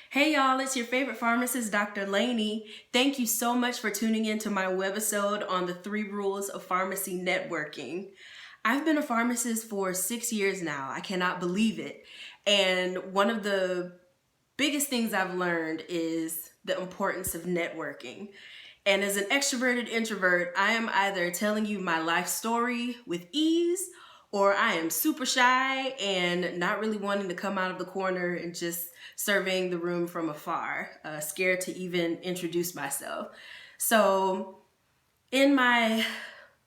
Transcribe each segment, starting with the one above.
Hey y'all, it's your favorite pharmacist, Dr. Laney. Thank you so much for tuning in to my webisode on the 3 rules of pharmacy networking. I've been a pharmacist for 6 years now. I cannot believe it. And one of the biggest things I've learned is the importance of networking. And as an extroverted introvert, I am either telling you my life story with ease, or I am super shy and not really wanting to come out of the corner and just surveying the room from afar, scared to even introduce myself. So in my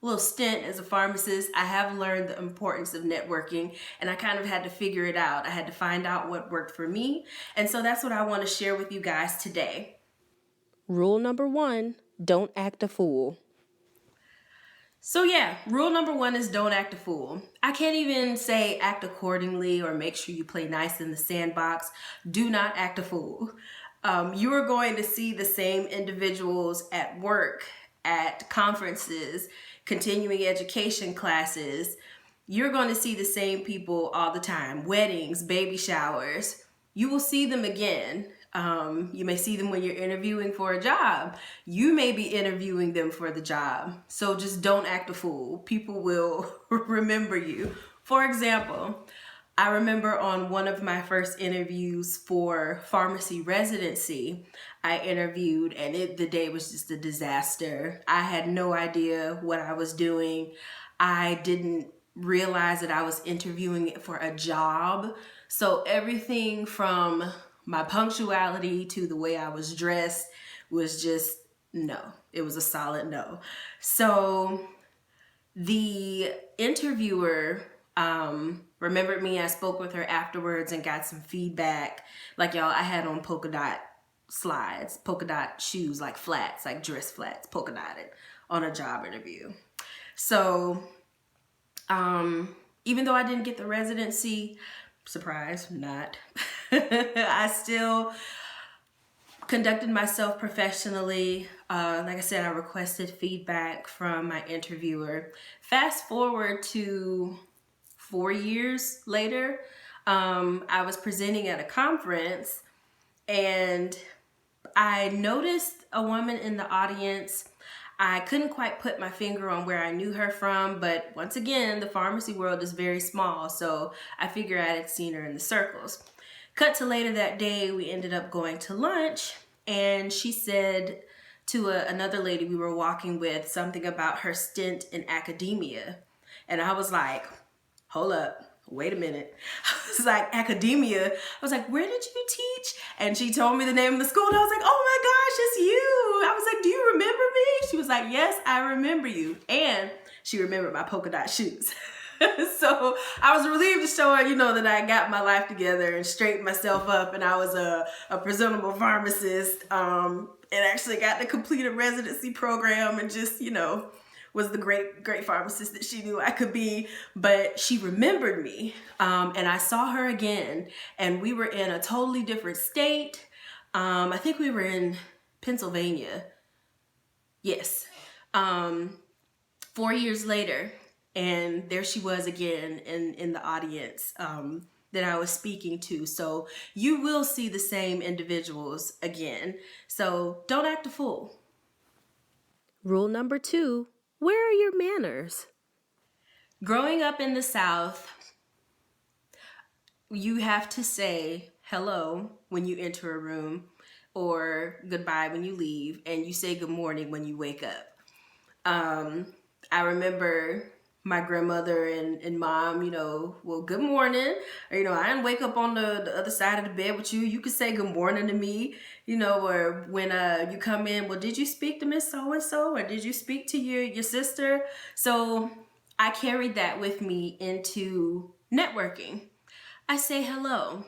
little stint as a pharmacist, I have learned the importance of networking, and I kind of had to figure it out. I had to find out what worked for me. And so that's what I want to share with you guys today. Rule number 1, don't act a fool. So yeah, rule number 1 is don't act a fool. I can't even say act accordingly or make sure you play nice in the sandbox. Do not act a fool. You are going to see the same individuals at work, at conferences, continuing education classes. You're going to see the same people all the time. Weddings, baby showers. You will see them again. You may see them when you're interviewing for a job. You may be interviewing them for the job. So just don't act a fool. People will remember you. For example, I remember on one of my first interviews for pharmacy residency, I interviewed and the day was just a disaster. I had no idea what I was doing. I didn't realize that I was interviewing for a job. So everything from my punctuality to the way I was dressed was just no. It was a solid no. So the interviewer remembered me. I spoke with her afterwards and got some feedback. Like, y'all, I had on polka dot slides, polka dot shoes, like flats, like dress flats, polka dotted on a job interview. So even though I didn't get the residency, surprise, not, I still conducted myself professionally. Like I said, I requested feedback from my interviewer. Fast forward to 4 years later, I was presenting at a conference and I noticed a woman in the audience. I couldn't quite put my finger on where I knew her from, but once again, the pharmacy world is very small, so I figured I had seen her in the circles. Cut to later that day, we ended up going to lunch, and she said to another lady we were walking with something about her stint in academia. And I was like, hold up. Wait a minute. I was like, academia. I was like, where did you teach? And she told me the name of the school. And I was like, oh my gosh, it's you. I was like, do you remember me? She was like, yes, I remember you. And she remembered my polka dot shoes. So I was relieved to show her, that I got my life together and straightened myself up, and I was a presentable pharmacist, and actually got to complete a residency program and just, was the great pharmacist that she knew I could be. But she remembered me, and I saw her again, and we were in a totally different state. I think we were in Pennsylvania. Yes. 4 years later, and there she was again in the audience that I was speaking to. So you will see the same individuals again. So don't act a fool. Rule number 2, where are your manners? Growing up in the South, you have to say hello when you enter a room or goodbye when you leave, and you say good morning when you wake up. I remember my grandmother and mom, well, good morning. Or, I didn't wake up on the other side of the bed with you. You could say good morning to me, or when you come in, well, did you speak to Miss So-and-so? Or did you speak to your sister? So I carried that with me into networking. I say hello.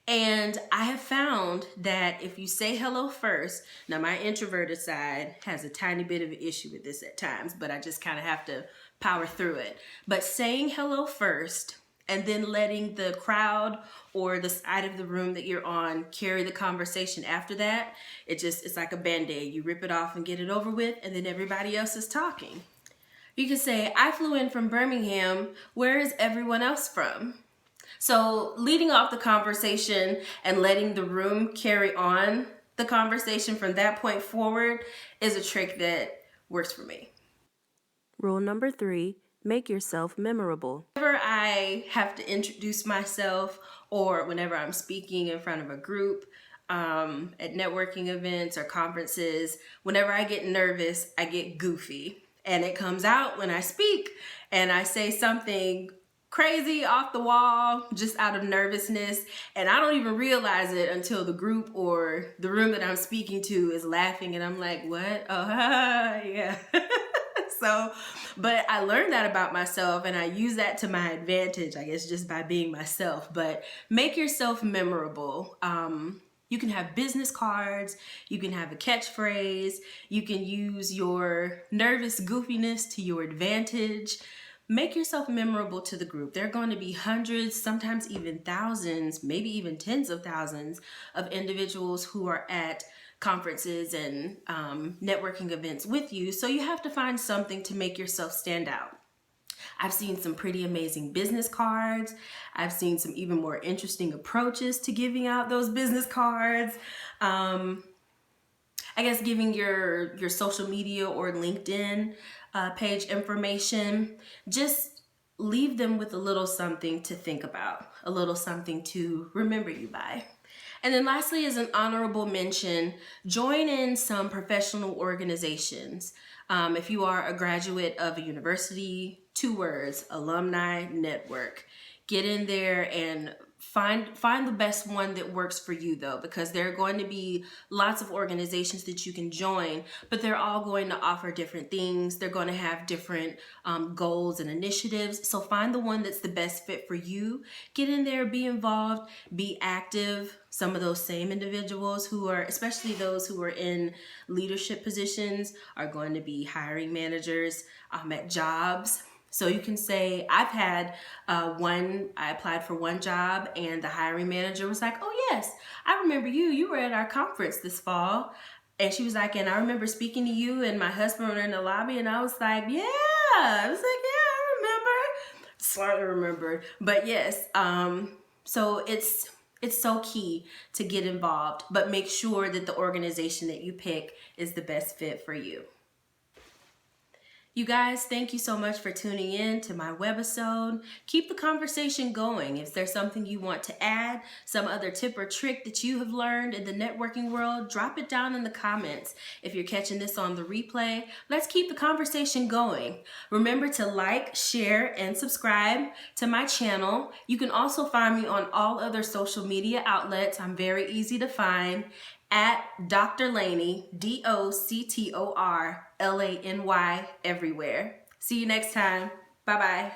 And I have found that if you say hello first, now my introverted side has a tiny bit of an issue with this at times, but I just kind of have to power through it. But saying hello first and then letting the crowd or the side of the room that you're on carry the conversation after that, it's like a Band-Aid. You rip it off and get it over with, and then everybody else is talking. You can say, I flew in from Birmingham. Where is everyone else from? So leading off the conversation and letting the room carry on the conversation from that point forward is a trick that works for me. Rule number 3, make yourself memorable. Whenever I have to introduce myself or whenever I'm speaking in front of a group, at networking events or conferences, whenever I get nervous, I get goofy. And it comes out when I speak and I say something crazy off the wall just out of nervousness, and I don't even realize it until the group or the room that I'm speaking to is laughing and I'm like, what? Oh, yeah. So, but I learned that about myself and I use that to my advantage, I guess, just by being myself. But make yourself memorable. You can have business cards, you can have a catchphrase, you can use your nervous goofiness to your advantage. Make yourself memorable to the group. There are going to be hundreds, sometimes even thousands, maybe even tens of thousands of individuals who are at conferences and networking events with you. So you have to find something to make yourself stand out. I've seen some pretty amazing business cards. I've seen some even more interesting approaches to giving out those business cards. I guess giving your social media or LinkedIn page information, just leave them with a little something to think about, a little something to remember you by. And then lastly, as an honorable mention, join in some professional organizations. If you are a graduate of a university, 2 words, alumni network. Get in there and find the best one that works for you, though, because there are going to be lots of organizations that you can join, but they're all going to offer different things. They're going to have different goals and initiatives. So find the one that's the best fit for you. Get in there, be involved, be active. Some of those same individuals who are, especially those who are in leadership positions, are going to be hiring managers at jobs. So you can say, I've had I applied for one job and the hiring manager was like, oh yes, I remember you were at our conference this fall. And she was like, and I remember speaking to you and my husband were in the lobby, and I was like, yeah. I was like, yeah, I remember. Slightly remembered. But yes, so it's so key to get involved, but make sure that the organization that you pick is the best fit for you. You guys, thank you so much for tuning in to my webisode. Keep the conversation going. If there's something you want to add, some other tip or trick that you have learned in the networking world, drop it down in the comments. If you're catching this on the replay, let's keep the conversation going. Remember to like, share, and subscribe to my channel. You can also find me on all other social media outlets. I'm very easy to find at Dr. Laney, DoctorLany everywhere. See you next time. Bye-bye.